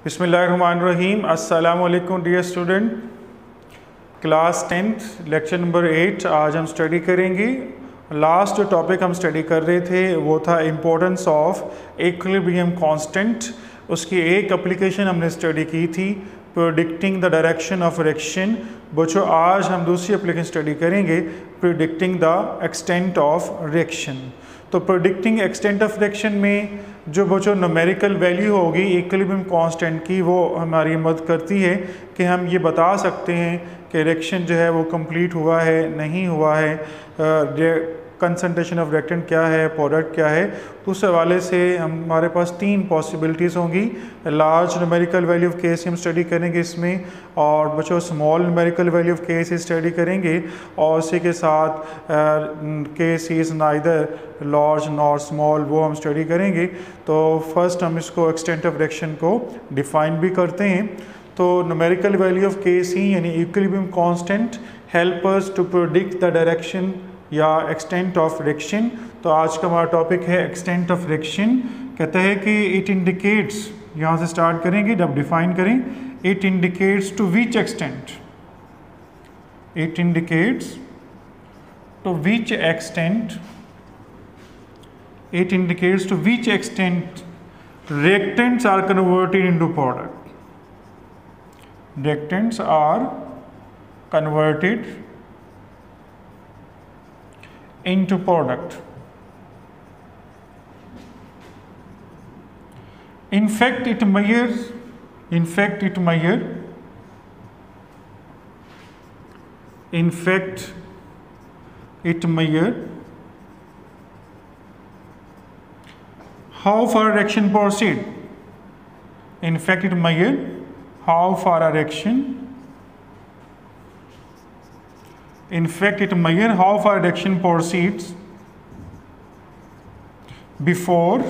बिस्मिल्लाहिर्रहमानिर्रहीम। अस्सलामु अलैकुम dear student, class 10th lecture number 8 आज हम स्टडी करेंगे। लास्ट जो टॉपिक हम स्टडी कर रहे थे वो था इम्पोर्टेंस ऑफ इक्विलिब्रियम कांस्टेंट। उसकी एक एप्लीकेशन हमने स्टडी की थी, predicting the direction of reaction. बच्चों आज हम दूसरी एप्लीकेशन स्टडी करेंगे, predicting the extent of reaction. तो प्रेडिक्टिंग एक्सटेंट ऑफ रिएक्शन में जो बच्चों न्यूमेरिकल वैल्यू होगी इक्विलिब्रियम कांस्टेंट की, वो हमारी मदद करती है कि हम ये बता सकते हैं कि रिएक्शन जो है वो कंप्लीट हुआ है नहीं हुआ है, कंसंट्रेशन ऑफ रिएक्टेंट क्या है, प्रोडक्ट क्या है। तो उस हवाले से हमारे पास तीन पॉसिबिलिटीज़ होंगी। Large numerical value of case हम स्टडी करेंगे इसमें, और बच्चों small numerical value of case study करेंगे, और इसी के साथ case is neither large nor small वो हम स्टडी करेंगे। तो फर्स्ट हम इसको एक्सटेंट ऑफ रिएक्शन को डिफाइन भी करते हैं। तो न्यूमेरिकल वैल्यू ऑफ केस ही यानी equilibrium constant help us to predict the direction या एक्सटेंट ऑफ रिएक्शन। तो आज का हमारा टॉपिक है एक्सटेंट ऑफ रिएक्शन। कहता है कि इट इंडिकेट्स, यहाँ से स्टार्ट करेंगे जब डिफाइन करें, it indicates to which extent, it indicates to which extent, it indicates to which extent reactants are converted into product, reactants are converted into product. In fact it measures how far a reaction proceed. In fact it measures how far a reaction, in fact it measures how far a reaction proceeds before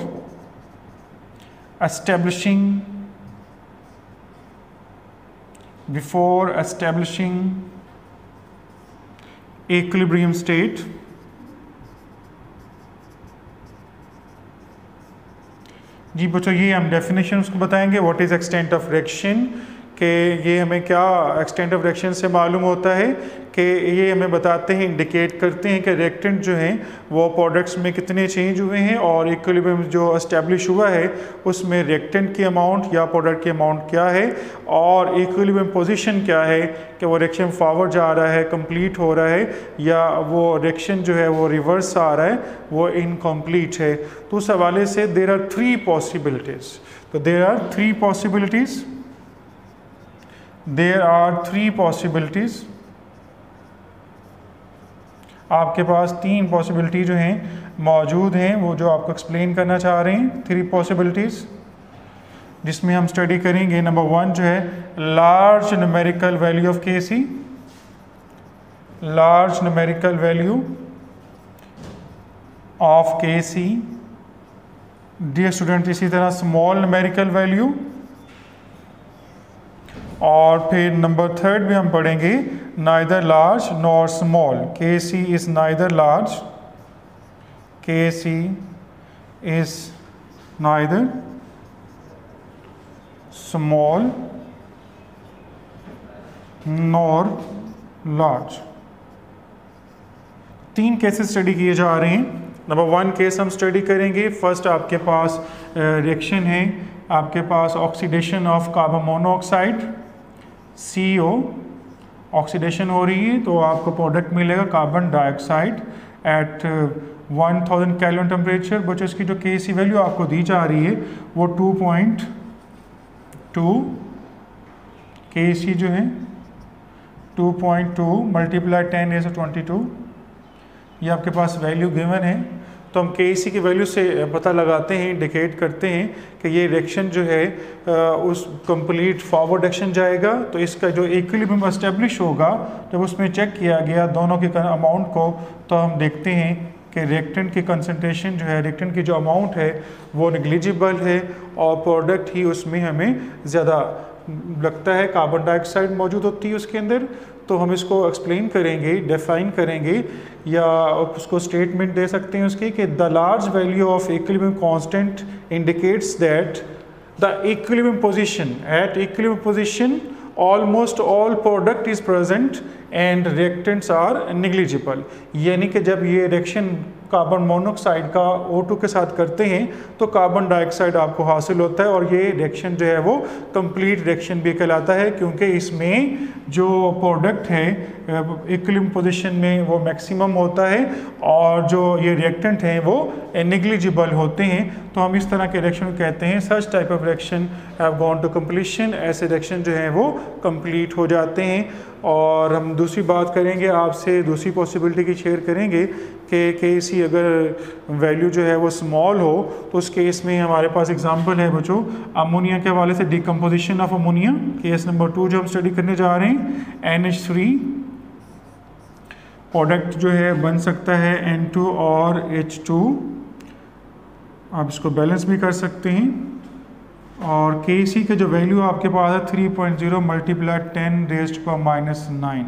establishing equilibrium state. जी बच्चों, ये हम definition उसको बताएंगे, what is extent of reaction, कि ये हमें क्या extent of reaction से मालूम होता है कि ये हमें बताते हैं, इंडिकेट करते हैं कि रिएक्टेंट जो हैं वो प्रोडक्ट्स में कितने चेंज हुए हैं, और इक्विलिब्रियम जो एस्टेब्लिश हुआ है उसमें रिएक्टेंट की अमाउंट या प्रोडक्ट की अमाउंट क्या है, और इक्विलिब्रियम पोजीशन क्या है कि वो रिएक्शन फॉरवर्ड जा रहा है, कंप्लीट हो रहा है, या वो रिएक्शन जो है वो रिवर्स आ रहा है, वो इनकम्प्लीट है। तो उस हवाले से देयर आर थ्री पॉसिबिलिटीज़। तो there are three possibilities, there are three possibilities. आपके पास तीन पॉसिबिलिटी जो हैं मौजूद हैं, वो जो आपको एक्सप्लेन करना चाह रहे हैं, थ्री पॉसिबिलिटीज़, जिसमें हम स्टडी करेंगे। नंबर वन जो है large numerical value of Kc, large numerical value of Kc. Dear student, इसी तरह स्मॉल न्यूमेरिकल वैल्यू, और फिर नंबर थर्ड भी हम पढ़ेंगे नाइदर लार्ज नॉर स्मॉल, के C is neither large, K C is neither small nor large. तीन cases study किए जा रहे हैं। नंबर वन केस हम स्टडी करेंगे। फर्स्ट आपके पास रिएक्शन है, आपके पास oxidation of carbon monoxide CO, oxidation हो रही है, तो आपको प्रोडक्ट मिलेगा carbon dioxide at 1000 kelvin temperature. बच्चों इसकी जो KC वैल्यू आपको दी जा रही है वो 2.2, KC जो है 2.2 मल्टीप्लाई 10⁻²², ये आपके पास वैल्यू गिवन है। तो हम KC की वैल्यू से पता लगाते हैं, इंडिकेट करते हैं कि ये रिएक्शन जो है उस कंप्लीट फॉरवर्ड एक्शन जाएगा। तो इसका जो इक्विलिब्रियम एस्टेब्लिश होगा, जब उसमें चेक किया गया दोनों के अमाउंट को, तो हम देखते हैं कि रिएक्टेंट की कंसंट्रेशन जो है, रिएक्टेंट की जो अमाउंट है वो नेग्लिजिबल है, और प्रोडक्ट ही उसमें हमें ज़्यादा लगता है, कार्बन डाइऑक्साइड मौजूद होती है उसके अंदर। तो हम इसको एक्सप्लेन करेंगे, डिफाइन करेंगे, या उसको स्टेटमेंट दे सकते हैं उसकी कि the large value of equilibrium constant indicates that the equilibrium position, at equilibrium position almost all product is present and reactants are negligible. यानी कि जब ये रिएक्शन कार्बन मोनोऑक्साइड का O2 के साथ करते हैं तो कार्बन डाइऑक्साइड आपको हासिल होता है, और ये रिएक्शन जो है वो कंप्लीट रिएक्शन भी कहलाता है, क्योंकि इसमें जो प्रोडक्ट है इक्विलिब्रियम पोजीशन में वो मैक्सिमम होता है और जो ये रिएक्टेंट हैं वो नेग्लिजिबल होते हैं। तो हम इस तरह के रिएक्शन को कहते हैं such type of reaction have gone to completion. ऐसे रिएक्शन जो हैं वो कंप्लीट हो जाते हैं। और हम दूसरी बात करेंगे, आपसे दूसरी पॉसिबिलिटी की शेयर करेंगे कि केसी अगर वैल्यू जो है वो स्मॉल हो तो उस केस में हमारे पास एग्जांपल है बच्चों अमोनिया के हवाले से, decomposition of ammonia. Case number 2 जो हम स्टडी करने जा रहे हैं, NH3 प्रोडक्ट जो है बन सकता है N2 और H2। आप इसको बैलेंस भी कर सकते हैं। और Kc के जो वैल्यू आपके पास है 3.0 मल्टीप्लाई 10 रेज़्ड टू पावर -9।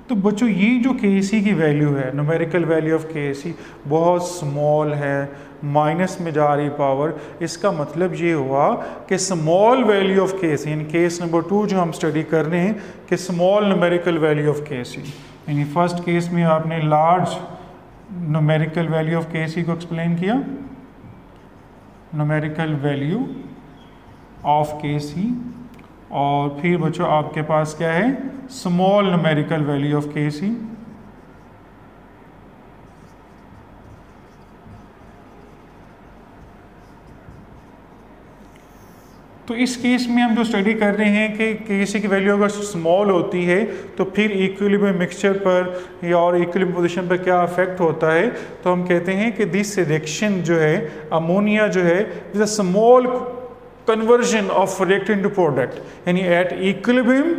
तो बच्चों ये जो Kc की वैल्यू है, न्यूमेरिकल वैल्यू ऑफ Kc बहुत स्मॉल है, माइनस में जा रही पावर। इसका मतलब ये हुआ कि स्मॉल वैल्यू ऑफ Kc, यानी केस नंबर 2 जो हम स्टडी कर रहे हैं कि small numerical value of Kc, यानी फर्स्ट केस में आपने large numerical value of Kc को एक्सप्लेन किया, न्यूमेरिकल वैल्यू ऑफ Kc, और फिर बच्चों आपके पास क्या है, small numerical value of Kc। तो इस केस में हम जो स्टडी कर रहे हैं कि Kc की वैल्यू अगर स्मॉल होती है तो फिर इक्विलिब्रियम मिक्सचर पर या और इक्विलिब्रियम पोजीशन पर क्या इफेक्ट होता है। तो हम कहते हैं कि दिस रिएक्शन जो है अमोनिया जो है is a small conversion of reactant to product, यानी एट इक्विलिब्रियम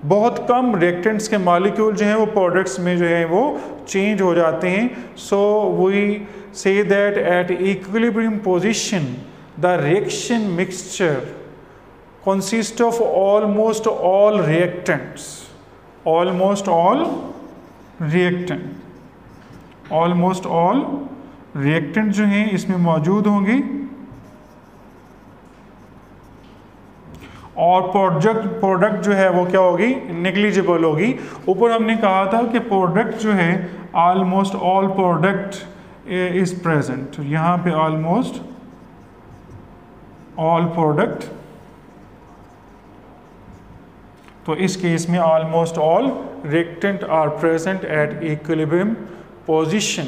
बहुत कम रिएक्टेंट्स के मॉलिक्यूल जो हैं वो प्रोडक्ट्स में जो है वो चेंज हो जाते हैं। So we say that at equilibrium position the reaction mixture consist of almost all reactants, almost all reactant जो हैं इसमें मौजूद होंगे, और प्रोडक्ट जो है वो क्या होगी, नेग्लिजिबल होगी। ऊपर हमने कहा था कि प्रोडक्ट जो है almost all product is present, यहाँ पे ऑलमोस्ट ऑल प्रोडक्ट, तो इस केस में almost all reactant are present at equilibrium position.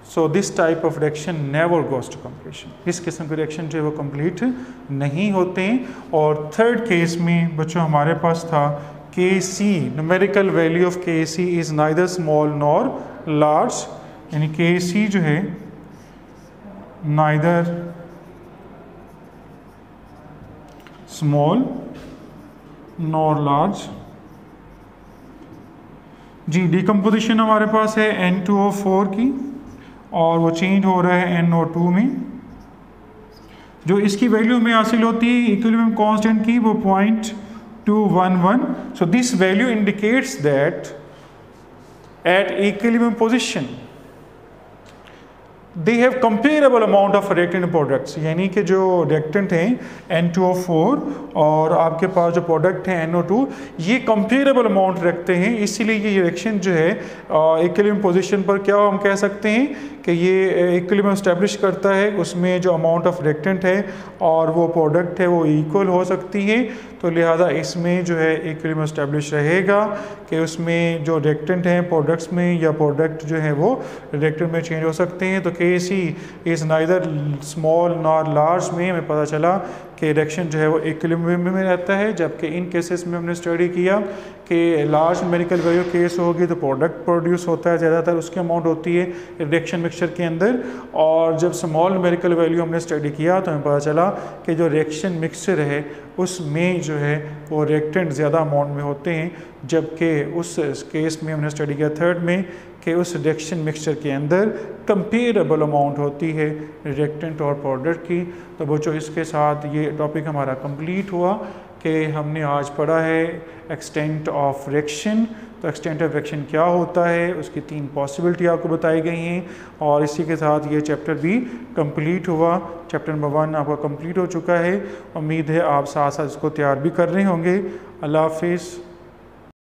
So this type of reaction never goes to completion. इस किस्म के रिएक्शन जो है वो कंप्लीट नहीं होते हैं। और थर्ड केस में बच्चों हमारे पास था Kc, numerical value of Kc is neither small nor large, यानी Kc जो है नाइदर स्मॉल नॉर लार्ज। जी डिकम्पोजिशन हमारे पास है N2O4 की, और वो चेंज हो रहा है NO2 में। जो इसकी वैल्यू हमें हासिल होती है इक्विलिब्रियम कांस्टेंट की वो 0.211। So this value indicates that at equilibrium position they have comparable amount of reactant products, यानी कि जो रिएक्टेंट हैं N2O4 और आपके पास जो प्रोडक्ट हैं NO2 ये कंपेरेबल अमाउंट रखते हैं। इसीलिए ये रिएक्शन जो है इक्विलिब्रियम पोजीशन पर क्या हम कह सकते हैं कि ये इक्विलिब्रियम एस्टेब्लिश करता है, उसमें जो अमाउंट ऑफ रिएक्टेंट है और वो प्रोडक्ट है वो इक्वल हो सकती है। तो लिहाजा इसमें जो है इक्विलिब्रियम एस्टेब्लिश रहेगा कि उसमें जो रिएक्टेंट हैं प्रोडक्ट्स में या प्रोडक्ट जो है वो रिएक्टेंट में चेंज हो सकते हैं। तो Kc is neither small nor large में हमें पता चला कि रिएक्शन जो है वो इक्विलिब्रियम में रहता है, जबकि इन केसेस में हमने स्टडी किया कि लार्ज न्यूमेरिकल वैल्यू केस होगी तो प्रोडक्ट प्रोड्यूस होता है ज़्यादातर उसकी अमाउंट होती है रिएक्शन मिक्सचर के अंदर, और जब स्मॉल न्यूमेरिकल वैल्यू हमने स्टडी किया तो हमें पता चला कि जो रिएक्शन मिक्सचर है उसमें जो है वो रिएक्टेंट ज़्यादा अमाउंट में होते हैं, जबकि उस केस में हमने स्टडी किया थर्ड में कि उस रिएक्शन मिक्सचर के अंदर कंपेरेबल अमाउंट होती है रिएक्टेंट और प्रोडक्ट की। तो बच्चों इसके साथ ये टॉपिक हमारा कंप्लीट हुआ कि हमने आज पढ़ा है एक्सटेंट ऑफ रिएक्शन। तो एक्सटेंट ऑफ रिएक्शन क्या होता है, उसकी 3 पॉसिबिलिटी आपको बताई गई हैं और इसी के साथ ये चैप्टर भी कंप्लीट हुआ। चैप्टर नंबर 1 आपका कंप्लीट हो चुका है। उम्मीद है आप साथ साथ इसको तैयार भी कर रहे होंगे। अल्लाह हाफिज़।